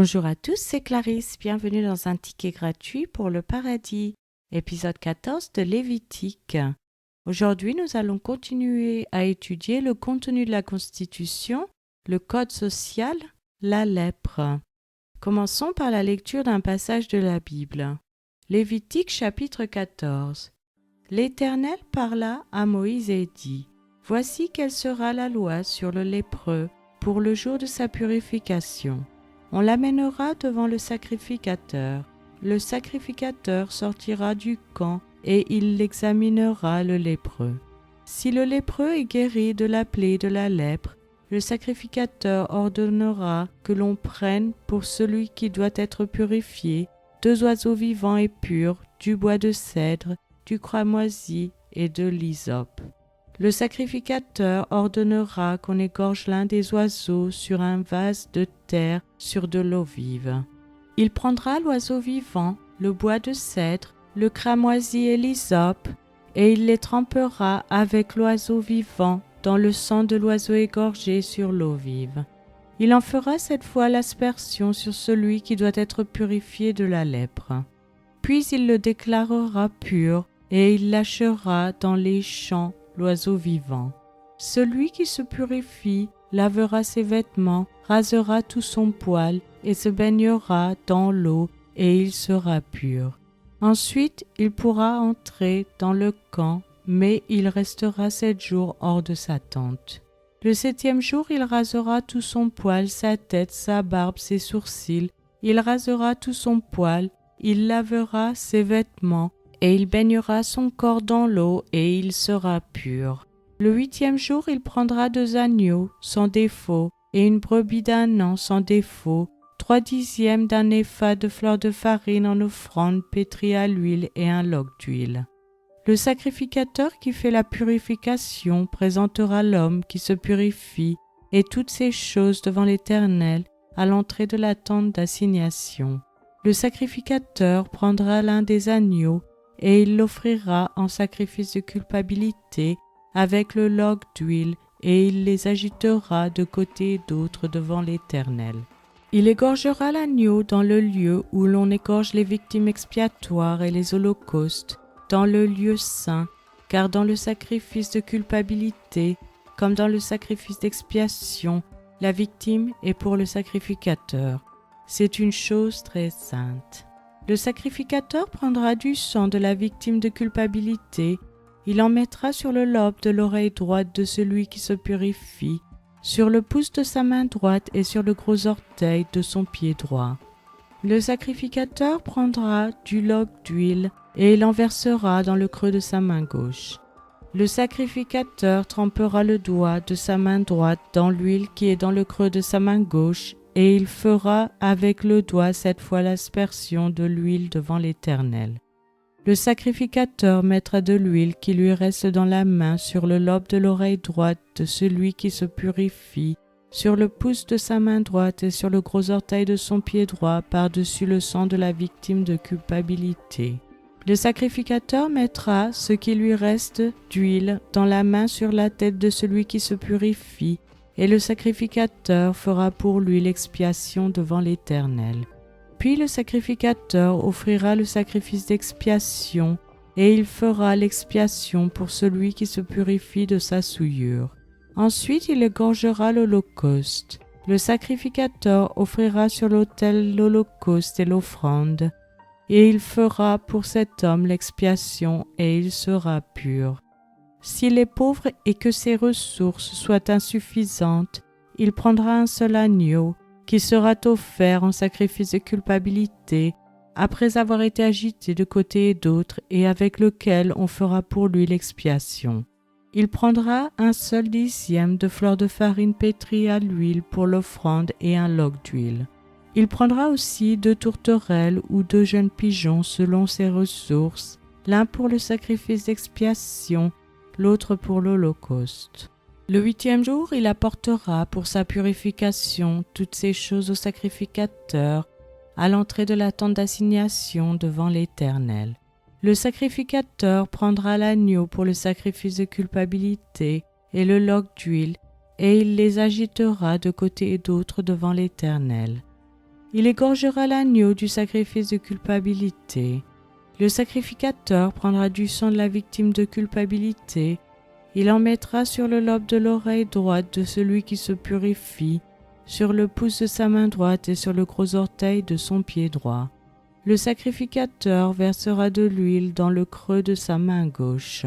Bonjour à tous, c'est Clarisse, bienvenue dans un ticket gratuit pour le paradis, épisode 14 de Lévitique. Aujourd'hui, nous allons continuer à étudier le contenu de la Constitution, le code social, la lèpre. Commençons par la lecture d'un passage de la Bible. Lévitique chapitre 14. L'Éternel parla à Moïse et dit : Voici quelle sera la loi sur le lépreux pour le jour de sa purification. On l'amènera devant le sacrificateur. Le sacrificateur sortira du camp et il examinera le lépreux. Si le lépreux est guéri de la plaie de la lèpre, le sacrificateur ordonnera que l'on prenne pour celui qui doit être purifié 2 oiseaux vivants et purs, du bois de cèdre, du cramoisi et de l'hysope. Le sacrificateur ordonnera qu'on égorge l'un des oiseaux sur un vase de terre sur de l'eau vive. Il prendra l'oiseau vivant, le bois de cèdre, le cramoisi et l'hysope, et il les trempera avec l'oiseau vivant dans le sang de l'oiseau égorgé sur l'eau vive. Il en fera cette fois l'aspersion sur celui qui doit être purifié de la lèpre. Puis il le déclarera pur, et il lâchera dans les champs l'oiseau vivant. Celui qui se purifie lavera ses vêtements, rasera tout son poil et se baignera dans l'eau et il sera pur. Ensuite, il pourra entrer dans le camp, mais il restera 7 jours hors de sa tente. Le 7e jour, il rasera tout son poil, sa tête, sa barbe, ses sourcils. Il rasera tout son poil, il lavera ses vêtements, et il baignera son corps dans l'eau, et il sera pur. Le 8e jour, il prendra 2 agneaux sans défaut, et une brebis d'1 an sans défaut, 3/10 d'un épha de fleur de farine en offrande pétrie à l'huile et un log d'huile. Le sacrificateur qui fait la purification présentera l'homme qui se purifie et toutes ces choses devant l'Éternel à l'entrée de la tente d'assignation. Le sacrificateur prendra l'un des agneaux et il l'offrira en sacrifice de culpabilité avec le log d'huile, et il les agitera de côté et d'autre devant l'Éternel. Il égorgera l'agneau dans le lieu où l'on égorge les victimes expiatoires et les holocaustes, dans le lieu saint, car dans le sacrifice de culpabilité, comme dans le sacrifice d'expiation, la victime est pour le sacrificateur. C'est une chose très sainte. Le sacrificateur prendra du sang de la victime de culpabilité, il en mettra sur le lobe de l'oreille droite de celui qui se purifie, sur le pouce de sa main droite et sur le gros orteil de son pied droit. Le sacrificateur prendra du log d'huile et il en versera dans le creux de sa main gauche. Le sacrificateur trempera le doigt de sa main droite dans l'huile qui est dans le creux de sa main gauche, et il fera avec le doigt 7 fois l'aspersion de l'huile devant l'Éternel. Le sacrificateur mettra de l'huile qui lui reste dans la main sur le lobe de l'oreille droite de celui qui se purifie, sur le pouce de sa main droite et sur le gros orteil de son pied droit par-dessus le sang de la victime de culpabilité. Le sacrificateur mettra ce qui lui reste d'huile dans la main sur la tête de celui qui se purifie, et le sacrificateur fera pour lui l'expiation devant l'Éternel. Puis le sacrificateur offrira le sacrifice d'expiation, et il fera l'expiation pour celui qui se purifie de sa souillure. Ensuite il égorgera l'holocauste. Le sacrificateur offrira sur l'autel l'holocauste et l'offrande, et il fera pour cet homme l'expiation, et il sera pur. S'il est pauvre et que ses ressources soient insuffisantes, il prendra un seul agneau, qui sera offert en sacrifice de culpabilité, après avoir été agité de côté et d'autre, et avec lequel on fera pour lui l'expiation. Il prendra un seul 10e de fleur de farine pétrie à l'huile pour l'offrande et un log d'huile. Il prendra aussi 2 tourterelles ou 2 jeunes pigeons selon ses ressources, l'un pour le sacrifice d'expiation, l'autre pour l'holocauste. Le 8e jour, il apportera pour sa purification toutes ces choses au sacrificateur à l'entrée de la tente d'assignation devant l'Éternel. Le sacrificateur prendra l'agneau pour le sacrifice de culpabilité et le log d'huile, et il les agitera de côté et d'autre devant l'Éternel. Il égorgera l'agneau du sacrifice de culpabilité. Le sacrificateur prendra du sang de la victime de culpabilité. Il en mettra sur le lobe de l'oreille droite de celui qui se purifie, sur le pouce de sa main droite et sur le gros orteil de son pied droit. Le sacrificateur versera de l'huile dans le creux de sa main gauche.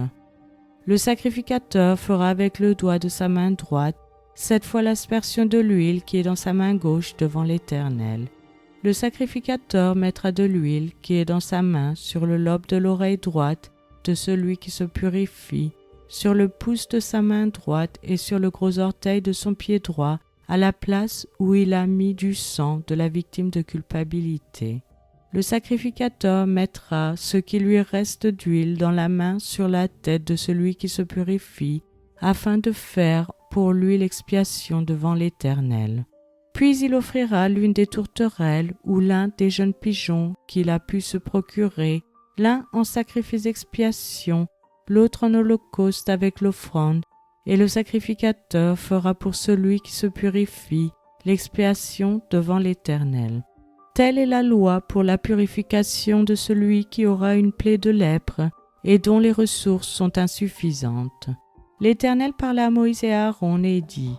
Le sacrificateur fera avec le doigt de sa main droite 7 fois l'aspersion de l'huile qui est dans sa main gauche devant l'Éternel. Le sacrificateur mettra de l'huile qui est dans sa main sur le lobe de l'oreille droite de celui qui se purifie, sur le pouce de sa main droite et sur le gros orteil de son pied droit, à la place où il a mis du sang de la victime de culpabilité. Le sacrificateur mettra ce qui lui reste d'huile dans la main sur la tête de celui qui se purifie, afin de faire pour lui l'expiation devant l'Éternel. Puis il offrira l'une des tourterelles ou l'un des jeunes pigeons qu'il a pu se procurer, l'un en sacrifice d'expiation, l'autre en holocauste avec l'offrande, et le sacrificateur fera pour celui qui se purifie l'expiation devant l'Éternel. Telle est la loi pour la purification de celui qui aura une plaie de lèpre et dont les ressources sont insuffisantes. L'Éternel parla à Moïse et à Aaron et dit :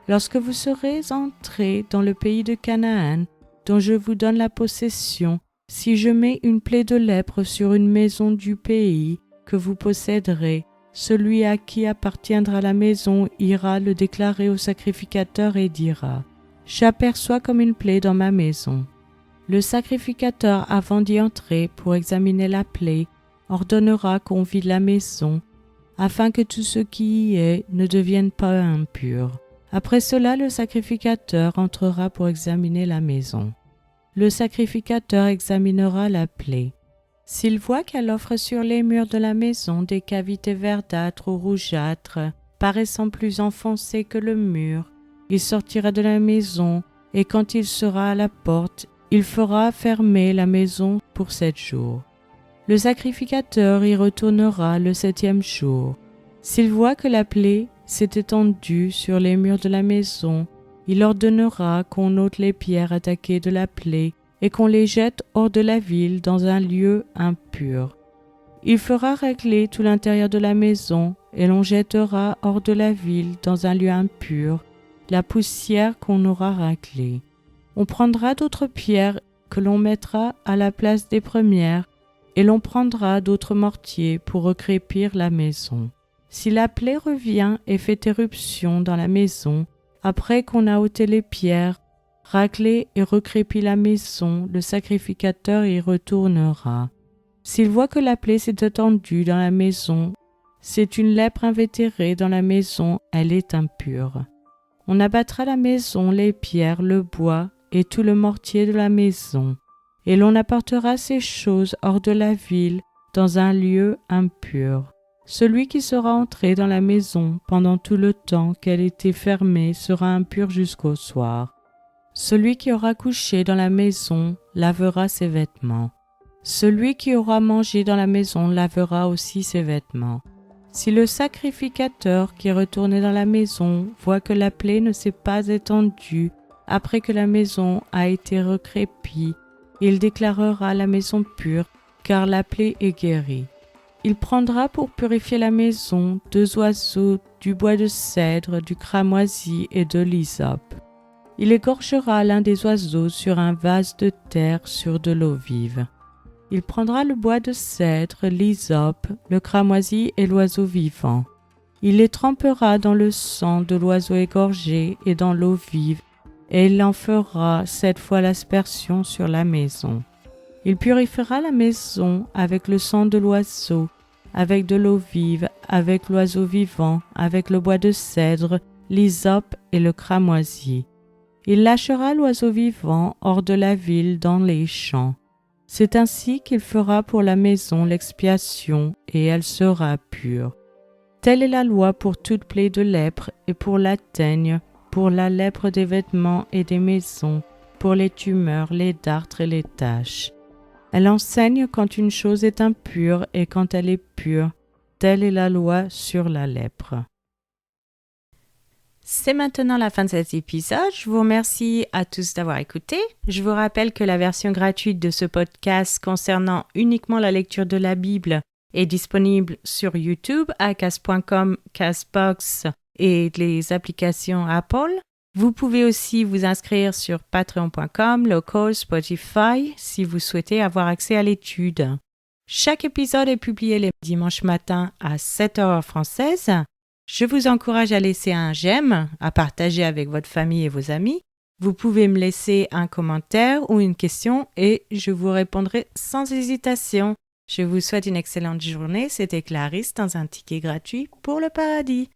Lorsque vous serez entrés dans le pays de Canaan, dont je vous donne la possession, si je mets une plaie de lèpre sur une maison du pays que vous posséderez, celui à qui appartiendra la maison ira le déclarer au sacrificateur et dira : J'aperçois comme une plaie dans ma maison. Le sacrificateur, avant d'y entrer pour examiner la plaie, ordonnera qu'on vide la maison, afin que tout ce qui y est ne devienne pas impur. Après cela, le sacrificateur entrera pour examiner la maison. Le sacrificateur examinera la plaie. S'il voit qu'elle offre sur les murs de la maison des cavités verdâtres ou rougeâtres, paraissant plus enfoncées que le mur, il sortira de la maison, et quand il sera à la porte, il fera fermer la maison pour 7 jours. Le sacrificateur y retournera le 7e jour. S'il voit que la plaie s'est étendue sur les murs de la maison, il ordonnera qu'on ôte les pierres attaquées de la plaie et qu'on les jette hors de la ville dans un lieu impur. Il fera racler tout l'intérieur de la maison et l'on jettera hors de la ville dans un lieu impur la poussière qu'on aura raclée. On prendra d'autres pierres que l'on mettra à la place des premières et l'on prendra d'autres mortiers pour recrépir la maison. Si la plaie revient et fait éruption dans la maison, après qu'on a ôté les pierres, raclé et recrépi la maison, le sacrificateur y retournera. S'il voit que la plaie s'est étendue dans la maison, c'est une lèpre invétérée dans la maison, elle est impure. On abattra la maison, les pierres, le bois et tout le mortier de la maison, et l'on apportera ces choses hors de la ville dans un lieu impur. Celui qui sera entré dans la maison pendant tout le temps qu'elle était fermée sera impur jusqu'au soir. Celui qui aura couché dans la maison lavera ses vêtements. Celui qui aura mangé dans la maison lavera aussi ses vêtements. Si le sacrificateur qui est retourné dans la maison voit que la plaie ne s'est pas étendue après que la maison a été recrépie, il déclarera la maison pure, car la plaie est guérie. Il prendra pour purifier la maison 2 oiseaux, du bois de cèdre, du cramoisi et de l'hysope. Il égorgera l'un des oiseaux sur un vase de terre sur de l'eau vive. Il prendra le bois de cèdre, l'hysope, le cramoisi et l'oiseau vivant. Il les trempera dans le sang de l'oiseau égorgé et dans l'eau vive, et il en fera 7 fois l'aspersion sur la maison. Il purifiera la maison avec le sang de l'oiseau, avec de l'eau vive, avec l'oiseau vivant, avec le bois de cèdre, l'hysope et le cramoisi. Il lâchera l'oiseau vivant hors de la ville dans les champs. C'est ainsi qu'il fera pour la maison l'expiation, et elle sera pure. Telle est la loi pour toute plaie de lèpre et pour la teigne, pour la lèpre des vêtements et des maisons, pour les tumeurs, les dartres et les taches. Elle enseigne quand une chose est impure et quand elle est pure. Telle est la loi sur la lèpre. C'est maintenant la fin de cet épisode. Je vous remercie à tous d'avoir écouté. Je vous rappelle que la version gratuite de ce podcast concernant uniquement la lecture de la Bible est disponible sur YouTube, acast.com, Castbox et les applications Apple. Vous pouvez aussi vous inscrire sur patreon.com, Local, Spotify si vous souhaitez avoir accès à l'étude. Chaque épisode est publié les dimanches matins à 7h française. Je vous encourage à laisser un j'aime, à partager avec votre famille et vos amis. Vous pouvez me laisser un commentaire ou une question et je vous répondrai sans hésitation. Je vous souhaite une excellente journée. C'était Clarisse dans un ticket gratuit pour le paradis.